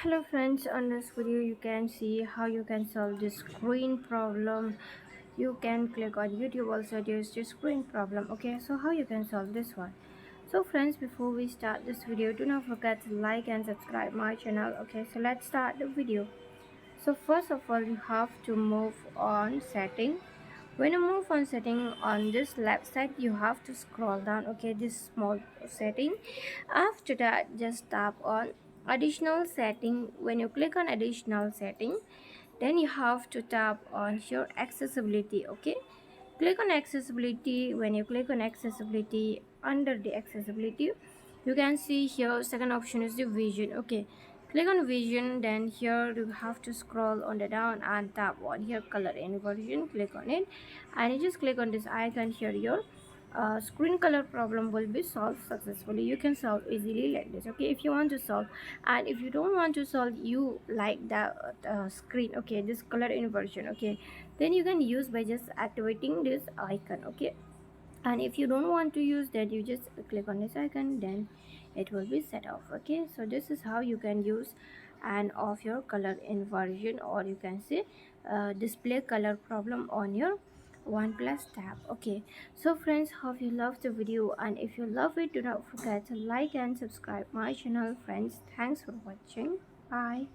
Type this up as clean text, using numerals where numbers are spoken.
Hello friends, on this video you can see how you can solve this screen problem. You can click on YouTube also, there's this screen problem. Okay, so how you can solve this one? So friends, before we start this video, do not forget to like and subscribe my channel. Okay, so let's start the video. So first of all, you have to move on setting. When you move on setting, on this left side you have to scroll down. Okay, this small setting. After that, just tap on additional setting. When you click on additional setting, then you have to tap on your accessibility. Okay, click on accessibility. When you click on accessibility, under the accessibility you can see here second option is the vision. Okay, click on vision, then here you have to scroll on the down and tap on here color inversion. Click on it and you just click on this icon here. Your screen color problem will be solved successfully. You can solve easily like this. Okay, if you want to solve, and if you don't want to solve, you like the screen, okay, this color inversion, okay, then you can use by just activating this icon. Okay, and if you don't want to use that, you just click on this icon, then it will be set off. Okay, so this is how you can use and off your color inversion, or you can say display color problem on your OnePlus tab. Okay, so friends, hope you love the video, and if you love it, do not forget to like and subscribe my channel. Friends, thanks for watching. Bye.